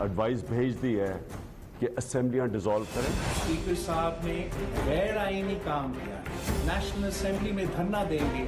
Advice भेज दी है कि असेंबलियां डिसॉल्व करें। स्पीकर साहब ने गैर आईनी काम किया, नेशनल असेंबली में धरना देंगे।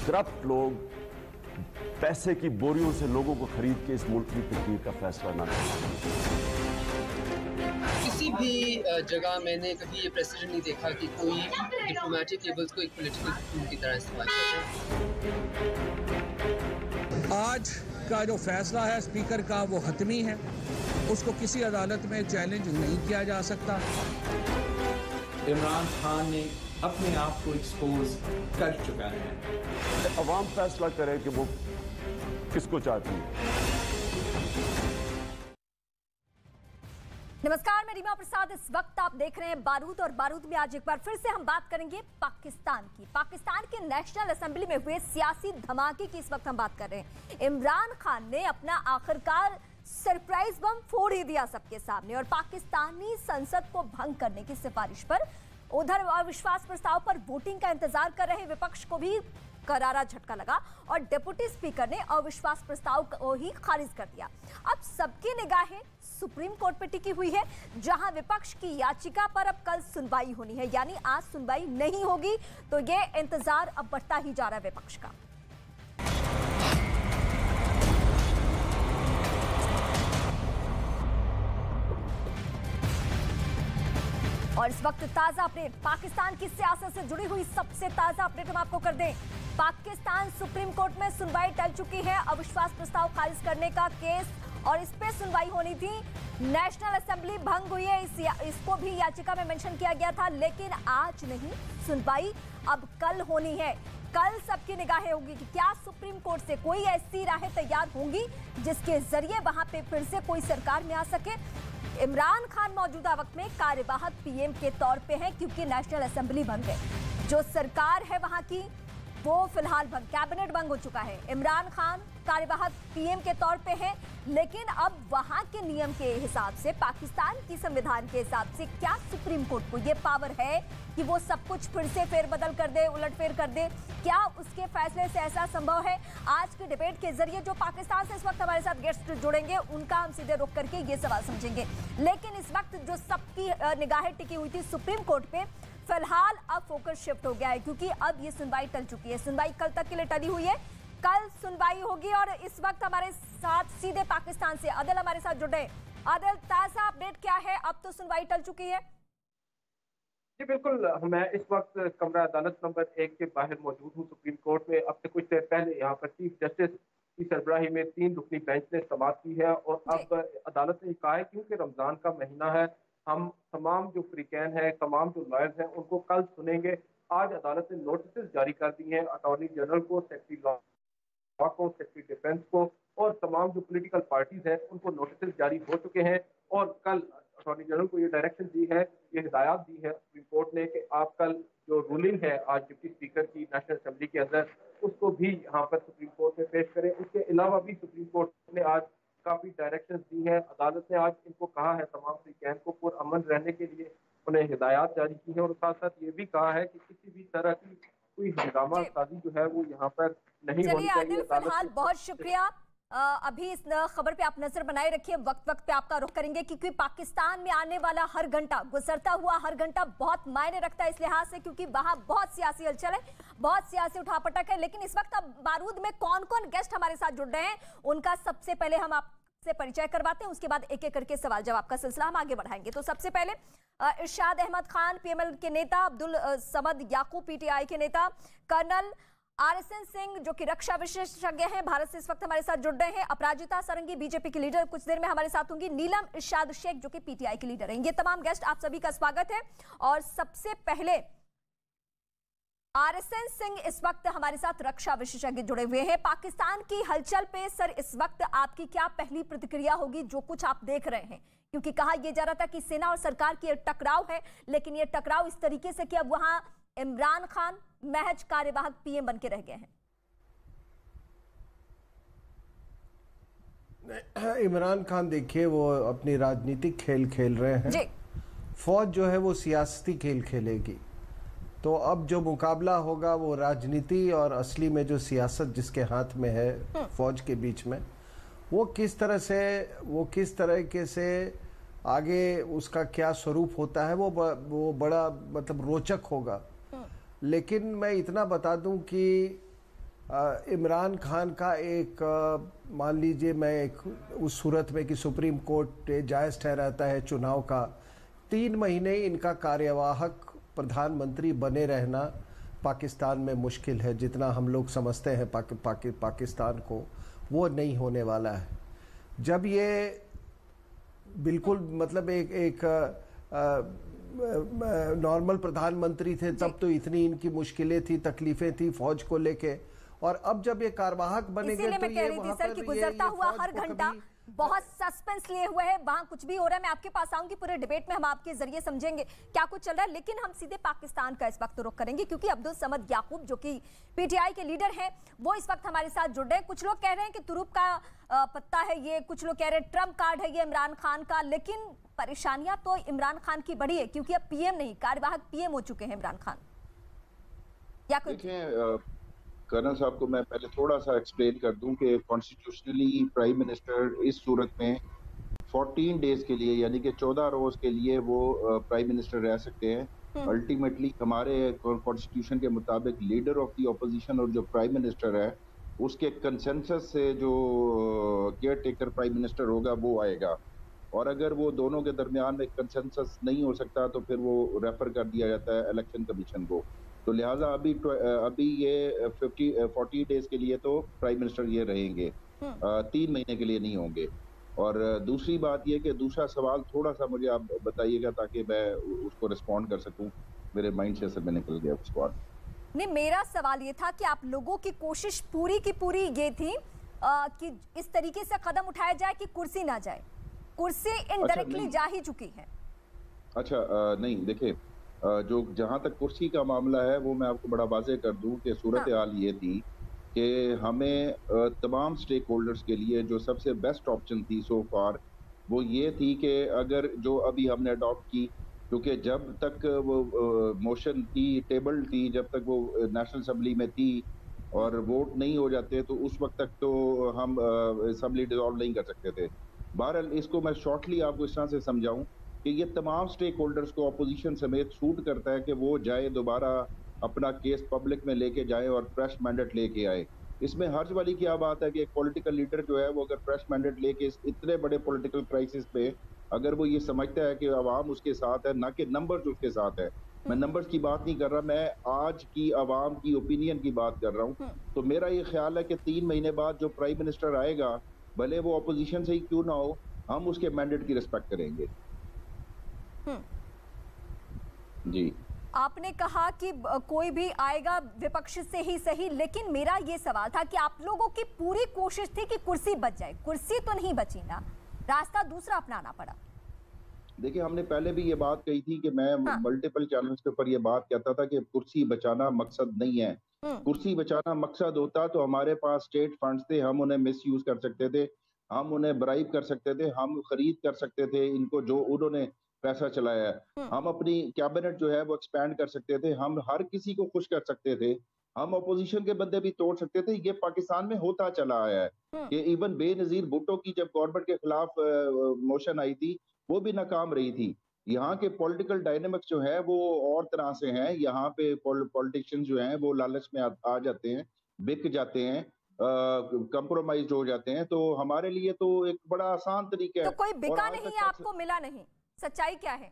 करप्ट लोग पैसे की बोरियों से लोगों को खरीद के इस मुल्क की तकदीर का फैसला ना करें। किसी भी जगह मैंने कभी ये प्रेसिडेंट नहीं देखा कि कोई डिप्लोमेटिक लेवल्स को एक पॉलिटिकल टूल की तरह इस्तेमाल करता है। आज का जो फैसला है स्पीकर का वो हतमी है, उसको किसी अदालत में चैलेंज नहीं किया जा सकता। इमरान खान ने अपने आप को एक्सपोज कर चुका है। अवाम फैसला करे कि वो किसको चाहती है। नमस्कार, मैं रीमा प्रसाद। इस वक्त आप देख रहे हैं बारूद, और बारूद में आज एक बार फिर से हम बात करेंगे पाकिस्तान की। पाकिस्तान के नेशनल असेंबली में हुए सियासी धमाके की इस वक्त हम बात कर रहे हैं। इमरान खान ने अपना आखिरकार सरप्राइज बम फोड़ ही दिया सबके सामने, और पाकिस्तानी संसद को भंग करने की सिफारिश पर उधर अविश्वास प्रस्ताव पर वोटिंग का इंतजार कर रहे विपक्ष को भी करारा झटका लगा और डिप्टी स्पीकर ने अविश्वास प्रस्ताव को ही खारिज कर दिया। अब सबकी निगाहें सुप्रीम कोर्ट पर टिकी हुई है, जहां विपक्ष की याचिका पर अब कल सुनवाई होनी है। यानी आज सुनवाई नहीं होगी तो ये इंतजार अब बढ़ता ही जा रहा है विपक्ष का। और इस वक्त ताजा अपडेट, पाकिस्तान की सियासत से जुड़ी हुई सबसे ताजा अपडेट हम आपको कर दें। पाकिस्तान सुप्रीम कोर्ट में सुनवाई टल चुकी है। अविश्वास प्रस्ताव खारिज करने का केस और इस पे सुनवाई होनी थी। नेशनल असेंबली भंग हुई है, इसको भी याचिका में मेंशन किया गया था, लेकिन आज नहीं, सुनवाई अब कल होनी है। कल सबकी निगाहें होगी कि क्या सुप्रीम कोर्ट से कोई ऐसी राहें तैयार होंगी जिसके जरिए वहां पे फिर से कोई सरकार में आ सके। इमरान खान मौजूदा वक्त में कार्यवाहक पीएम के तौर पे हैं, क्योंकि नेशनल असेंबली भंग है। जो सरकार है वहां की वो फिलहाल भंग, कैबिनेट भंग हो चुका है। इमरान खान कार्यवाहक पीएम के तौर पे हैं, लेकिन अब वहां के नियम के हिसाब से, पाकिस्तान की संविधान के हिसाब से, क्या सुप्रीम कोर्ट को ये पावर है कि वो सब कुछ फिर से फेरबदल कर दे, उलटफेर कर दे? क्या उसके फैसले से ऐसा संभव है? आज की डिबेट के जरिए जो पाकिस्तान से इस वक्त हमारे साथ गेस्ट जुड़ेंगे, उनका हम सीधे रुक करके ये सवाल समझेंगे। लेकिन इस वक्त जो सबकी निगाहें टिकी हुई थी सुप्रीम कोर्ट पे, फिलहाल अब फोकस शिफ्ट हो गया है, क्योंकि अब ये सुनवाई टल चुकी है। सुनवाई कल तक के लिए टली हुई है, कल सुनवाई होगी। और इस वक्त हमारे साथ सीधे पाकिस्तान से आदिल हमारे साथ जुड़े। आदिल, ताजा अपडेट क्या है? अब तो सुनवाई टल चुकी है। जी बिल्कुल, मैं इस वक्त कमरा अदालत नंबर 1 के बाहर मौजूद हूँ सुप्रीम कोर्ट में। अब से कुछ देर पहले यहाँ पर चीफ जस्टिस की सरबराही में 3 रुकनी बेंच ने समाअत की है, और अब अदालत ने कहा है क्योंकि रमजान का महीना है, हम तमाम जो फ्रीकैन है, तमाम जो लॉयर्स हैं, उनको कल सुनेंगे। आज अदालत ने नोटिस जारी कर दी हैं अटॉर्नी जनरल को, सेक्रेटरी लॉ को, सेक्रेटरी डिफेंस को, और तमाम जो पॉलिटिकल पार्टीज हैं उनको नोटिस जारी हो चुके हैं। और कल अटॉर्नी जनरल को ये डायरेक्शन दी है, ये हिदायत दी है सुप्रीम कोर्ट ने कि आप कल जो रूलिंग है आज डिप्टी स्पीकर की नेशनल असेंबली के अंदर, उसको भी यहाँ पर सुप्रीम कोर्ट में पेश करें। उसके अलावा भी सुप्रीम कोर्ट ने आज काफी डायरेक्शन दी है। अदालत ने आज इनको कहा है तमाम फ्रीकैन को पुरअमन रहने के लिए उन्हें हिदायत जारी की है, और साथ साथ ये भी कहा है कि किसी भी तरह की कोई हंगामा साजी जो है वो यहाँ पर नहीं होनी चाहिए। फिलहाल बहुत शुक्रिया। अभी इस खबर पे आप नजर बनाए रखिए, वक्त वक्त पे आपका रुख करेंगे, क्योंकि पाकिस्तान में आने वाला हर घंटा, गुजरता हुआ हर घंटा बहुत मायने रखता है इस लिहाज से, क्योंकि वहां बहुत सियासी हलचल है, बहुत सियासी उठापटक है। लेकिन इस वक्त अब बारूद में कौन कौन गेस्ट हमारे साथ जुड़ रहे हैं, उनका सबसे पहले हम आपसे परिचय करवाते हैं, उसके बाद एक एक करके सवाल जवाब का सिलसिला हम आगे बढ़ाएंगे। तो सबसे पहले इरशाद अहमद खान पीएमएल के नेता, अब्दुल समद याकूब पीटीआई के नेता, कर्नल RSN सिंह जो कि रक्षा विशेषज्ञ हैं, भारत से इस वक्त हमारे साथ जुड़ रहे हैं, अपराजिता सारंगी बीजेपी की लीडर कुछ देर में हमारे साथ होंगी, नीलम इरशाद शेख जो कि पीटीआई की लीडर हैं। ये तमाम गेस्ट आप सभी का स्वागत है। और सबसे पहले RSN सिंह इस वक्त हमारे साथ रक्षा विशेषज्ञ जुड़े हुए हैं। पाकिस्तान की हलचल पे सर इस वक्त आपकी क्या पहली प्रतिक्रिया होगी, जो कुछ आप देख रहे हैं? क्योंकि कहा यह जा रहा था कि सेना और सरकार की टकराव है, लेकिन यह टकराव इस तरीके से कि अब वहां इमरान खान महज कार्यवाहक पीएम बन के रह गए हैं। इमरान खान देखिए वो अपनी राजनीतिक खेल खेल रहे हैं जी। फौज जो है वो सियासती खेल खेलेगी, तो अब जो मुकाबला होगा वो राजनीति और असली में जो सियासत जिसके हाथ में है फौज के बीच में, वो किस तरीके से आगे उसका क्या स्वरूप होता है वो बड़ा मतलब रोचक होगा। लेकिन मैं इतना बता दूं कि इमरान खान का एक मान लीजिए मैं एक उस सूरत में कि सुप्रीम कोर्ट जायज़ ठहराता है चुनाव का, 3 महीने इनका कार्यवाहक प्रधानमंत्री बने रहना पाकिस्तान में मुश्किल है। जितना हम लोग समझते हैं पाकिस्तान को, वो नहीं होने वाला है। जब ये बिल्कुल मतलब एक नॉर्मल प्रधानमंत्री थे तब तो इतनी इनकी मुश्किलें थी, तकलीफें थी फौज को लेके, और अब जब ये कार्यवाहक बनेंगे तो मैं कह रही थी सर कि गुजरता हुआ हर घंटा बहुत सस्पेंस लिए हुए है, वहां कुछ भी हो रहा है। मैं आपके पास आऊंगी, पूरे डिबेट में हम आपके जरिए समझेंगे क्या कुछ चल रहा है, लेकिन हम सीधे पाकिस्तान का इस वक्त रुख करेंगे क्योंकि अब्दुल समद याकूब जो कि पीटीआई के लीडर हैं वो इस वक्त हमारे साथ जुड़ रहे हैं। कुछ लोग कह रहे हैं कि तुरुप का पत्ता है ये, कुछ लोग कह रहे हैं ट्रम्प कार्ड है ये इमरान खान का, लेकिन परेशानियां तो इमरान खान की बड़ी है क्योंकि अब पीएम नहीं कार्यवाहक पीएम हो चुके हैं इमरान खान। या कुछ कर्नल साहब को मैं पहले थोड़ा सा एक्सप्लेन कर दूं कि कॉन्स्टिट्यूशनली प्राइम मिनिस्टर इस सूरत में 14 डेज के लिए यानी कि 14 रोज के लिए वो प्राइम मिनिस्टर रह सकते हैं। अल्टीमेटली हमारे कॉन्स्टिट्यूशन के मुताबिक लीडर ऑफ द ऑपोजिशन और जो प्राइम मिनिस्टर है उसके कंसेंसस से जो केयर टेकर प्राइम मिनिस्टर होगा वो आएगा, और अगर वो दोनों के दरमियान में कंसेंसस नहीं हो सकता तो फिर वो रेफर कर दिया जाता है इलेक्शन कमीशन को। तो लिहाजा अभी ये 40 डेज के लिए तो प्राइम मिनिस्टर ये रहेंगे, 3 महीने के लिए नहीं होंगे। और दूसरी बात ये कि दूसरा सवाल थोड़ा सा मुझे आप बताइएगा ताकि मैं उसको रिस्पॉन्ड कर सकूं, मेरे माइंड से सब में निकल गया उसको। नहीं, मेरा सवाल ये था कि आप लोगों की कोशिश पूरी की पूरी ये थी कि इस तरीके से कदम उठाया जाए कि कुर्सी ना जाए, कुर्सी इनडायरेक्टली जा ही चुकी है। अच्छा नहीं देखिए, जो जहां तक कुर्सी का मामला है वो मैं आपको बड़ा वाज़ेह कर दूं कि सूरत हाल ये थी कि हमें तमाम स्टेक होल्डर्स के लिए जो सबसे बेस्ट ऑप्शन थी सो फार वो ये थी कि अगर जो अभी हमने अडॉप्ट की, क्योंकि जब तक वो मोशन थी टेबल थी, जब तक वो नेशनल असम्बली में थी और वोट नहीं हो जाते तो उस वक्त तक तो हम असम्बली डिसॉल्व नहीं कर सकते थे। बहरहाल इसको मैं शॉर्टली आपको इस तरह से समझाऊं कि ये तमाम स्टेक होल्डर्स को अपोजिशन समेत सूट करता है कि वो जाए दोबारा अपना केस पब्लिक में लेके जाए और फ्रेश मैंडेट लेके आए। इसमें हर्ज वाली क्या बात है कि एक पॉलिटिकल लीडर जो है वो अगर फ्रेश मैंडेट लेके इतने बड़े पॉलिटिकल क्राइसिस पे अगर वो ये समझता है कि अवाम उसके साथ है, ना कि नंबर्स उसके साथ है, मैं नंबर्स की बात नहीं कर रहा, मैं आज की अवाम की ओपिनियन की बात कर रहा हूँ। तो मेरा ये ख्याल है कि 3 महीने बाद जो प्राइम मिनिस्टर आएगा, भले वो अपोजिशन से ही क्यों ना हो, हम उसके मैंडेट की रिस्पेक्ट करेंगे। जी, आपने कहा कि कोई भी आएगा विपक्ष से ही सही, लेकिन मेरा ये सवाल था कि आप लोगों की पूरी कोशिश थी कि कुर्सी बच जाए, कुर्सी तो नहीं बची ना, रास्ता दूसरा अपनाना पड़ा। देखिए हमने पहले भी ये बात कही थी कि मैं मल्टीपल चैनल्स के ऊपर ये बात कहता था कि कुर्सी बचाना मकसद नहीं है। कुर्सी बचाना मकसद होता तो हमारे पास स्टेट फंड्स थे, हम उन्हें मिस यूज कर सकते थे, हम उन्हें ब्राइब कर सकते थे, हम खरीद कर सकते थे इनको जो उन्होंने पैसा चलाया है, हम अपनी कैबिनेट जो है वो एक्सपैंड कर सकते थे, हम हर किसी को खुश कर सकते थे, हम अपोजिशन के बंदे भी तोड़ सकते थे। ये पाकिस्तान में होता चला आया है कि इवन बेनजीर भुट्टो की जब गवर्नमेंट के खिलाफ मोशन आई थी वो भी नाकाम रही थी। यहाँ के पॉलिटिकल डायनेमिक्स जो है वो और तरह से हैं, यहाँ पे पॉलिटिशियंस जो हैं वो लालच में आ जाते हैं, बिक जाते हैं, कंप्रोमाइज हो जाते हैं। तो हमारे लिए तो एक बड़ा आसान तरीका है। तो कोई बिका नहीं है, आपको मिला नहीं, सच्चाई क्या है?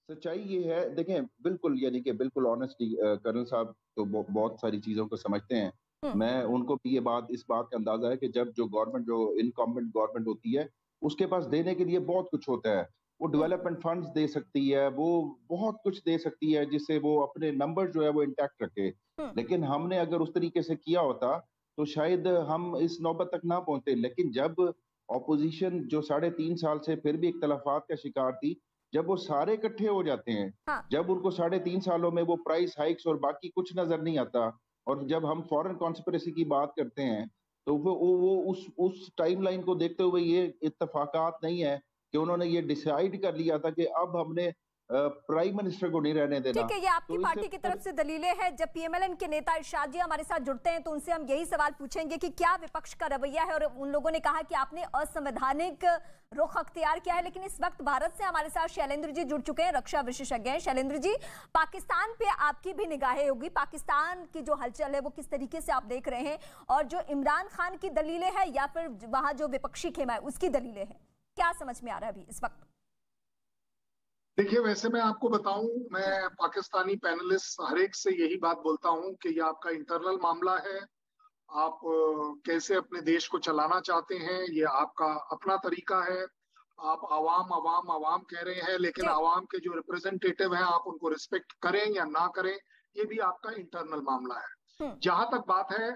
सच्चाई ये है, देखें बिल्कुल यानी कि बिल्कुल ऑनेस्टली कर्नल साहब तो बहुत सारी चीजों को समझते हैं। मैं उनको भी इस बात का अंदाजा है कि जब जो गवर्नमेंट जो इनकम्बेंट गवर्नमेंट होती है उसके पास देने के लिए बहुत कुछ होता है, वो डेवलपमेंट फंड्स दे सकती है, वो बहुत कुछ दे सकती है जिससे वो अपने नंबर जो है वो इंटैक्ट रखे। लेकिन हमने अगर उस तरीके से किया होता तो शायद हम इस नौबत तक ना पहुंचते। लेकिन जब ऑपोजिशन जो 3.5 साल से फिर भी इख्तलाफात का शिकार थी, जब वो सारे इकट्ठे हो जाते हैं, जब उनको 3.5 सालों में वो प्राइस हाइक्स और बाकी कुछ नजर नहीं आता, और जब हम फॉरेन कॉन्स्पिरेसी की बात करते हैं तो वो उस टाइमलाइन को देखते हुए ये इत्तफाकात नहीं है कि उन्होंने ये डिसाइड कर लिया था कि अब हमने प्राइम मिनिस्टर को नहीं रहने देना। ठीक है, ये आपकी पार्टी की तरफ से दलीलें हैं। जब पीएमएलएन के नेता इरशाद जी हमारे साथ जुड़ते हैं तो उनसे हम यही सवाल पूछेंगे कि क्या विपक्ष का रवैया है, और उन लोगों ने कहा कि आपने असंवैधानिक रुख अख्तियार किया है। लेकिन इस वक्त भारत से हमारे साथ शैलेंद्र जी जुड़ चुके हैं, रक्षा विशेषज्ञ हैं। शैलेंद्र जी, पाकिस्तान पे आपकी भी निगाहें होगी, पाकिस्तान की जो हलचल है वो किस तरीके से आप देख रहे हैं, और जो इमरान खान की दलीलें हैं या फिर वहां जो विपक्षी खेमा है उसकी दलीलें हैं, क्या समझ में आ रहा है अभी इस वक्त? देखिए, वैसे मैं आपको बताऊं, मैं पाकिस्तानी पैनलिस्ट हर एक से यही बात बोलता हूं कि ये आपका इंटरनल मामला है। आप कैसे अपने देश को चलाना चाहते हैं, ये आपका अपना तरीका है। आप आवाम आवाम आवाम कह रहे हैं, लेकिन आवाम के जो रिप्रेजेंटेटिव हैं आप उनको रिस्पेक्ट करें या ना करें, ये भी आपका इंटरनल मामला है। जहां तक बात है,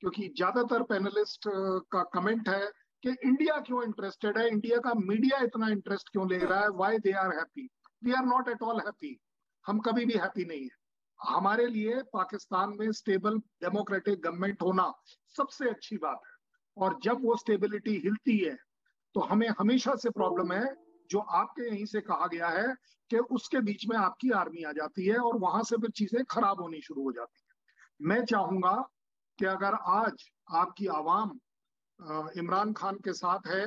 क्योंकि ज्यादातर पैनलिस्ट का कमेंट है कि इंडिया क्यों इंटरेस्टेड है, इंडिया का मीडिया इतना इंटरेस्ट क्यों ले रहा है, why they are happy. We are not at all happy, हम कभी भी हैप्पी नहीं है। हमारे लिए पाकिस्तान में स्टेबल डेमोक्रेटिक गवर्नमेंट होना सबसे अच्छी बात है, और जब वो स्टेबिलिटी हिलती है तो हमें हमेशा से प्रॉब्लम है, जो आपके यहीं से कहा गया है कि उसके बीच में आपकी आर्मी आ जाती है और वहां से फिर चीजें खराब होनी शुरू हो जाती है। मैं चाहूंगा कि अगर आज आपकी आवाम इमरान खान के साथ है,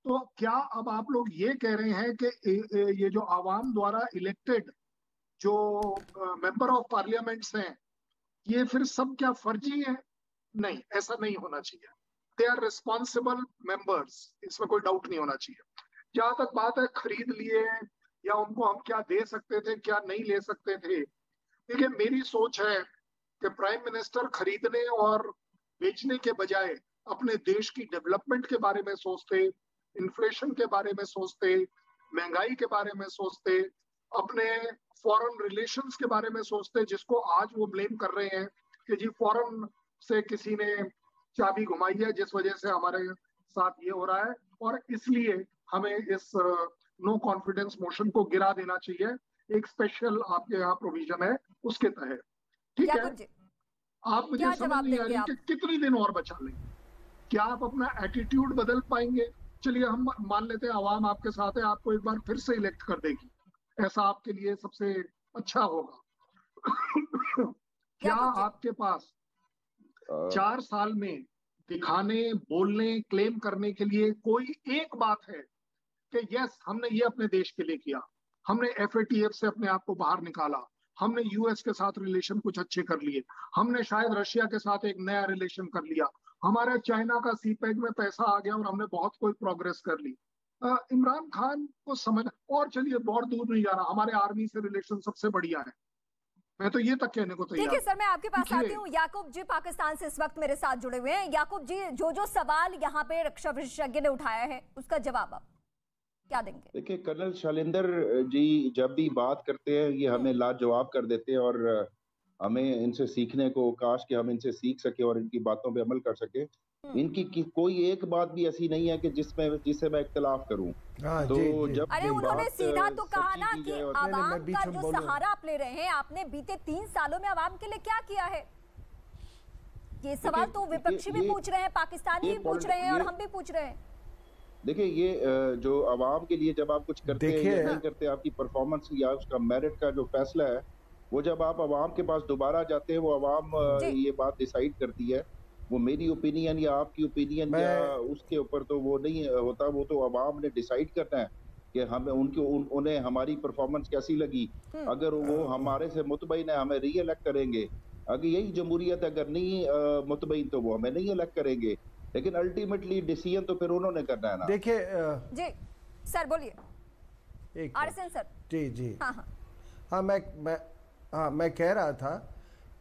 तो क्या अब आप लोग ये कह रहे हैं कि ये जो आवाम द्वारा इलेक्टेड जो मेंबर ऑफ पार्लियामेंट्स हैं, ये फिर सब क्या फर्जी है? नहीं, ऐसा नहीं होना चाहिए। दे आर रिस्पॉन्सिबल मेंबर्स, इसमें कोई डाउट नहीं होना चाहिए। जहां तक बात है खरीद लिए या उनको हम क्या दे सकते थे, क्या नहीं ले सकते थे, देखिए मेरी सोच है कि प्राइम मिनिस्टर खरीदने और बेचने के बजाय अपने देश की डेवलपमेंट के बारे में सोचते, इन्फ्लेशन के बारे में सोचते, महंगाई के बारे में सोचते, अपने फॉरेन रिलेशंस के बारे में सोचते, जिसको आज वो ब्लेम कर रहे हैं कि जी फॉरेन से किसी ने चाबी घुमाई है जिस वजह से हमारे साथ ये हो रहा है, और इसलिए हमें इस नो कॉन्फिडेंस मोशन को गिरा देना चाहिए। एक स्पेशल आपके यहाँ प्रोविजन है उसके तहत, ठीक है। आप मुझे समझ नहीं आ रही कि कितने दिन और बचा लें, क्या आप अपना एटीट्यूड बदल पाएंगे? चलिए हम मान लेते हैं आवाम आपके साथ है, आपको एक बार फिर से इलेक्ट कर देगी, ऐसा आपके लिए सबसे अच्छा होगा। क्या आपके पास 4 साल में दिखाने, बोलने, क्लेम करने के लिए कोई एक बात है कि यस हमने ये अपने देश के लिए किया, हमने FATF से अपने आप को बाहर निकाला, हमने US के साथ रिलेशन कुछ अच्छे कर लिए, हमने शायद रशिया के साथ एक नया रिलेशन कर लिया, हमारे चाइना का CPEC में पैसा आ गया और हमने बहुत कोई प्रोग्रेस कर ली। इमरान खान को समझ, और चलिए बहुत दूर नहीं जा रहा, हमारे आर्मी से रिलेशन सबसे बढ़िया है, मैं तो ये तक कहने को तैयार। ठीक है सर, मैं आपके पास आती हूँ। याकूब जी पाकिस्तान से इस वक्त मेरे साथ जुड़े हुए हैं। याकूब जी, जो सवाल यहाँ पे रक्षा विशेषज्ञ ने उठाया है उसका जवाब आप क्या देंगे? देखिए, कर्नल शैलेंद्र जी जब भी बात करते हैं ये हमें लाजवाब कर देते हैं, और हमें इनसे सीखने को, काश कि हम इनसे सीख सके और इनकी बातों पे अमल कर सके। इनकी कोई एक बात भी ऐसी नहीं है कि जिससे मैं इख्तिलाफ करूं। तो जब अरे उन्होंने सीधा तो कहा ना कि आवाम का जो सहारा आप ले रहे हैं, आपने बीते 3 सालों में आवाम के लिए क्या किया है? ये सवाल तो विपक्षी भी पूछ रहे हैं, पाकिस्तानी भी पूछ रहे हैं और हम भी पूछ रहे हैं। देखिए, ये जो आवाम के लिए जब आप कुछ करते हैं या नहीं करते, आपकी परफॉर्मेंस या उसका मेरिट का जो फैसला है, वो जब आप आवाम के पास दोबारा जाते हैं, वो आवाम ये बात डिसाइड करती है। वो मेरी ओपिनियन या आपकी ओपिनियन या उसके ऊपर तो वो नहीं होता, वो तो आवाम ने डिसाइड करना है कि हमें उन्हें हमारी परफॉर्मेंस कैसी लगी। अगर वो हमारे से मुतमईन है, हमें री इलेक्ट करेंगे। अगर यही जमहूरियत अगर नहीं मुतमईन तो वो हमें नहीं इलेक्ट करेंगे, लेकिन अल्टीमेटली डिसीजन तो फिर उन्होंने करना है ना। देखिए जी सर, बोलिए। RSN sir. जी हाँ, मैं कह रहा था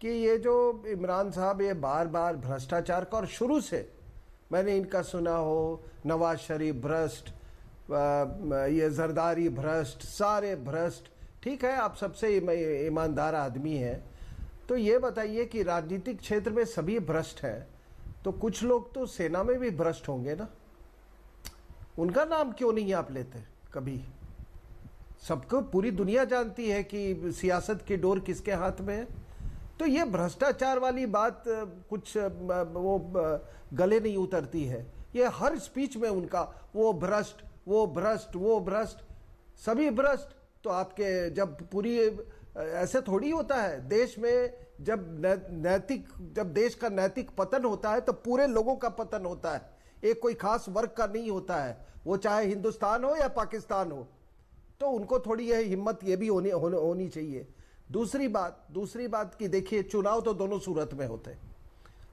कि ये जो इमरान साहब ये बार बार भ्रष्टाचार का, और शुरू से मैंने इनका सुना हो, नवाज शरीफ भ्रष्ट, ये जरदारी भ्रष्ट, सारे भ्रष्ट। ठीक है, आप सबसे ईमानदार आदमी हैं, तो ये बताइए कि राजनीतिक क्षेत्र में सभी भ्रष्ट हैं, तो कुछ लोग तो सेना में भी भ्रष्ट होंगे ना, उनका नाम क्यों नहीं आप लेते कभी? सबको पूरी दुनिया जानती है कि सियासत की डोर किसके हाथ में है। तो ये भ्रष्टाचार वाली बात कुछ वो गले नहीं उतरती है। ये हर स्पीच में उनका वो भ्रष्ट, वो भ्रष्ट, वो भ्रष्ट, सभी भ्रष्ट। तो आपके जब पूरी ऐसे थोड़ी होता है देश में, जब देश का नैतिक पतन होता है तो पूरे लोगों का पतन होता है, एक कोई खास वर्ग का नहीं होता है, वो चाहे हिंदुस्तान हो या पाकिस्तान हो। तो उनको थोड़ी यह हिम्मत ये भी होनी चाहिए। दूसरी बात कि देखिए, चुनाव तो दोनों सूरत में होते हैं।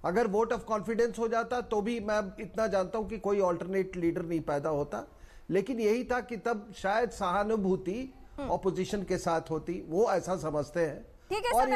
अगर वोट ऑफ कॉन्फिडेंस हो जाता तो भी मैं इतना जानता हूं कि कोई ऑल्टरनेट लीडर नहीं पैदा होता, लेकिन यही था कि तब शायद सहानुभूति ऑपोजिशन के साथ होती, वो ऐसा समझते हैं। ठीक है सर,